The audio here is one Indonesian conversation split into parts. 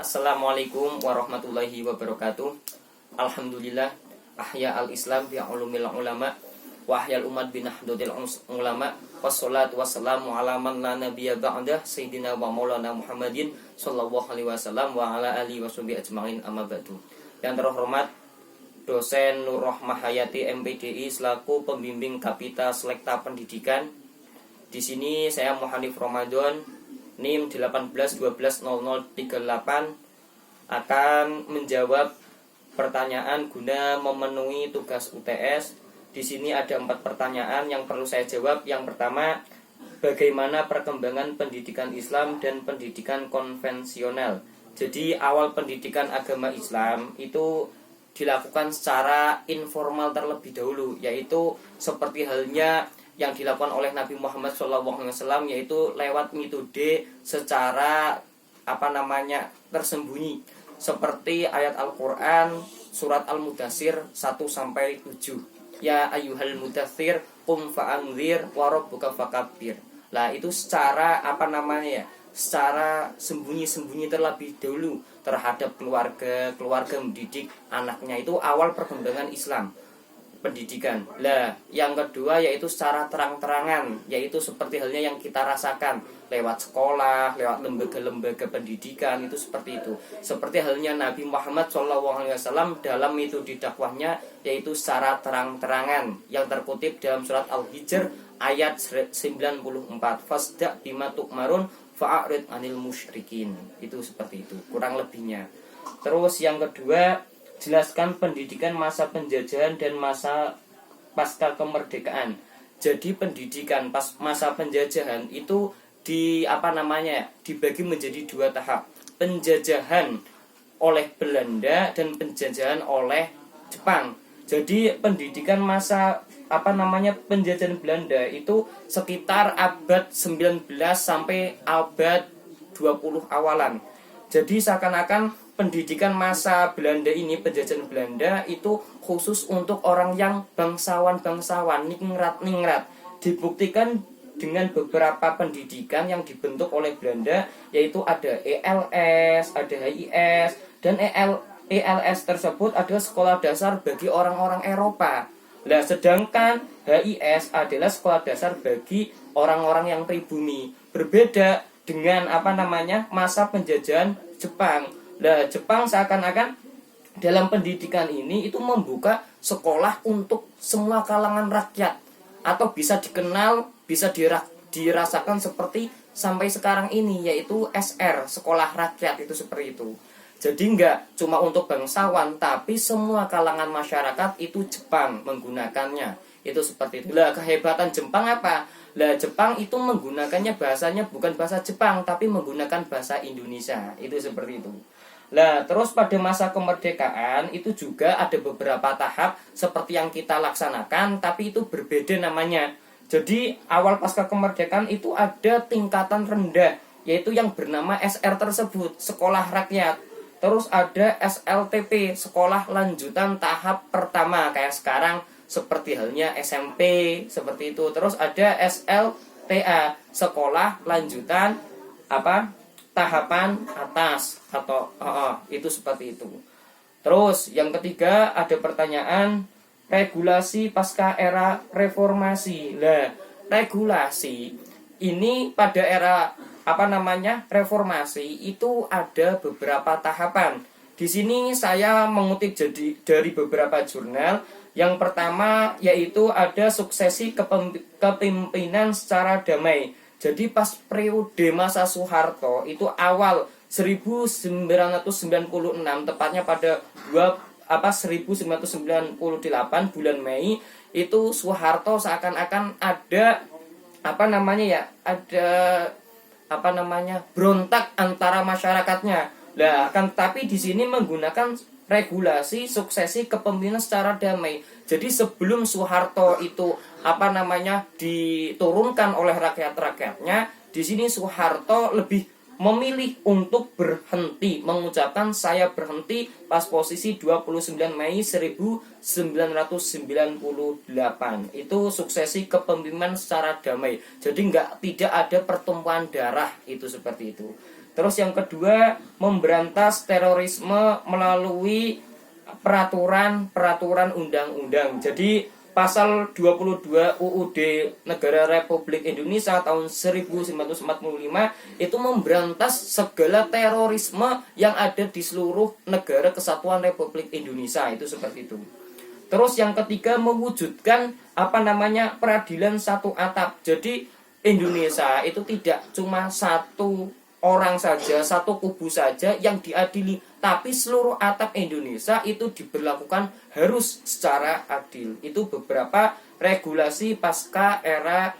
Assalamualaikum warahmatullahi wabarakatuh. Alhamdulillah ahya al-islam bi ulumil ulama wa ahyal umat bi nahdlatil ulama wassalatu wassalamu ala man la nabiyya ba'dah sayyidina wa maulana Muhammadin sallallahu alaihi wasallam wa ala alihi washabihi ajmain amma ba'du. Yang terhormat dosen Nur Rohmah Hayati MPDI selaku pembimbing Kapita Selekta Pendidikan. Di sini saya Muhanif Ramadan NIM 18120038 akan menjawab pertanyaan guna memenuhi tugas UTS. Di sini ada 4 pertanyaan yang perlu saya jawab. Yang pertama, bagaimana perkembangan pendidikan Islam dan pendidikan konvensional? Jadi awal pendidikan agama Islam itu dilakukan secara informal terlebih dahulu, yaitu seperti halnya yang dilakukan oleh Nabi Muhammad SAW, yaitu lewat metode secara tersembunyi, seperti ayat Al-Quran surat Al-Mudathir 1-7. Ya ayyuhal mudaththir qum fa'anzir wa rabbuka fakabbir. Lah itu secara secara sembunyi-sembunyi terlebih dahulu terhadap keluarga mendidik anaknya. Itu awal perkembangan Islam pendidikan. Lah, yang kedua yaitu secara terang-terangan, yaitu seperti halnya yang kita rasakan lewat sekolah, lewat lembaga-lembaga pendidikan, itu seperti itu. Seperti halnya Nabi Muhammad SAW dalam metode dakwahnya, yaitu secara terang-terangan yang terkutip dalam surat Al-Hijr ayat 94. Fasda' bima tu'marun fa'arid anil musyrikin. Itu seperti itu, kurang lebihnya. Terus yang kedua, jelaskan pendidikan masa penjajahan dan masa pasca kemerdekaan. Jadi pendidikan pas masa penjajahan itu dibagi menjadi 2 tahap. Penjajahan oleh Belanda dan penjajahan oleh Jepang. Jadi pendidikan masa penjajahan Belanda itu sekitar abad 19 sampai abad 20 awalan. Jadi seakan-akan pendidikan masa Belanda ini, penjajahan Belanda itu khusus untuk orang yang bangsawan-bangsawan, ningrat-ningrat. Dibuktikan dengan beberapa pendidikan yang dibentuk oleh Belanda, yaitu ada ELS, ada HIS, dan ELS tersebut adalah sekolah dasar bagi orang-orang Eropa. Nah, sedangkan HIS adalah sekolah dasar bagi orang-orang yang pribumi. Berbeda dengan masa penjajahan Jepang. Nah, Jepang seakan-akan dalam pendidikan ini itu membuka sekolah untuk semua kalangan rakyat, atau bisa dikenal, bisa dirasakan seperti sampai sekarang ini, yaitu SR, sekolah rakyat, itu seperti itu. Jadi enggak cuma untuk bangsawan, tapi semua kalangan masyarakat itu Jepang menggunakannya. Itu seperti itu. Lah, kehebatan Jepang apa? Lah, Jepang itu menggunakannya bahasanya bukan bahasa Jepang, tapi menggunakan bahasa Indonesia. Itu seperti itu. Nah, terus pada masa kemerdekaan itu juga ada beberapa tahap seperti yang kita laksanakan, tapi itu berbeda namanya. Jadi awal pasca kemerdekaan itu ada tingkatan rendah, yaitu yang bernama SR tersebut, sekolah rakyat. Terus ada SLTP, sekolah lanjutan tahap pertama, kayak sekarang seperti halnya SMP, seperti itu. Terus ada SLTA, sekolah lanjutan tahapan atas, atau itu seperti itu. Terus yang ketiga ada pertanyaan regulasi pasca era reformasi. Nah, regulasi ini pada era reformasi itu ada beberapa tahapan. Di sini saya mengutip dari beberapa jurnal. Yang pertama yaitu ada suksesi kepemimpinan secara damai. Jadi pas periode masa Soeharto itu awal 1996, tepatnya pada 1998 bulan Mei, itu Soeharto seakan-akan ada berontak antara masyarakatnya. Lah, tapi di sini menggunakan regulasi suksesi kepemimpinan secara damai. Jadi sebelum Soeharto itu diturunkan oleh rakyat-rakyatnya, di sini Soeharto lebih memilih untuk berhenti, mengucapkan saya berhenti pas posisi 29 Mei 1998. Itu suksesi kepemimpinan secara damai. Jadi tidak ada pertumpahan darah, itu seperti itu. Terus yang kedua, memberantas terorisme melalui peraturan undang-undang. Jadi pasal 22 UUD Negara Republik Indonesia tahun 1945 itu memberantas segala terorisme yang ada di seluruh negara kesatuan Republik Indonesia, itu seperti itu. Terus yang ketiga, mewujudkan peradilan satu atap. Jadi Indonesia itu tidak cuma satu orang saja, satu kubu saja yang diadili, tapi seluruh atap Indonesia itu diberlakukan harus secara adil. Itu beberapa regulasi pasca era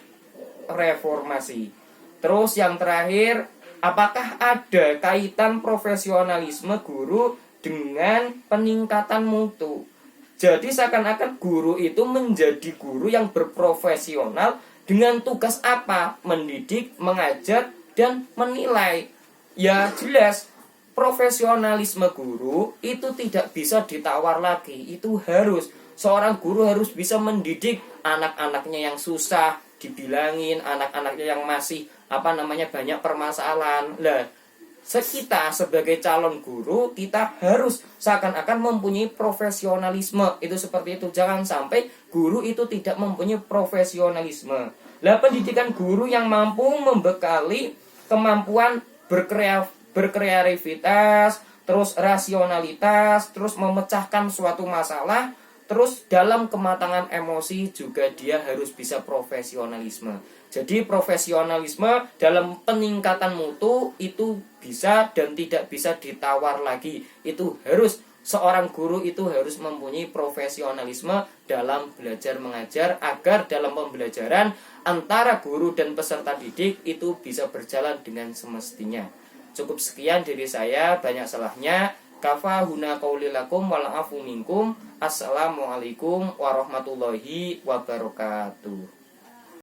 reformasi. Terus yang terakhir, apakah ada kaitan profesionalisme guru dengan peningkatan mutu? Jadi seakan-akan guru itu menjadi guru yang berprofesional dengan tugas apa? Mendidik, mengajar, dan menilai. Ya jelas, profesionalisme guru itu tidak bisa ditawar lagi. Itu harus, seorang guru harus bisa mendidik anak-anaknya yang susah, dibilangin anak-anaknya yang masih banyak permasalahan. Lah, kita sebagai calon guru, kita harus seakan-akan mempunyai profesionalisme. Itu seperti itu. Jangan sampai guru itu tidak mempunyai profesionalisme. Lah, pendidikan guru yang mampu membekali kemampuan berkreativitas, terus rasionalitas, terus memecahkan suatu masalah, terus dalam kematangan emosi juga dia harus bisa profesionalisme. Jadi profesionalisme dalam peningkatan mutu itu bisa dan tidak bisa ditawar lagi. Itu harus, seorang guru itu harus mempunyai profesionalisme dalam belajar mengajar, agar dalam pembelajaran antara guru dan peserta didik itu bisa berjalan dengan semestinya. Cukup sekian dari saya, banyak salahnya. Kafa huna qauli lakum wal afu minkum. Assalamualaikum warahmatullahi wabarakatuh.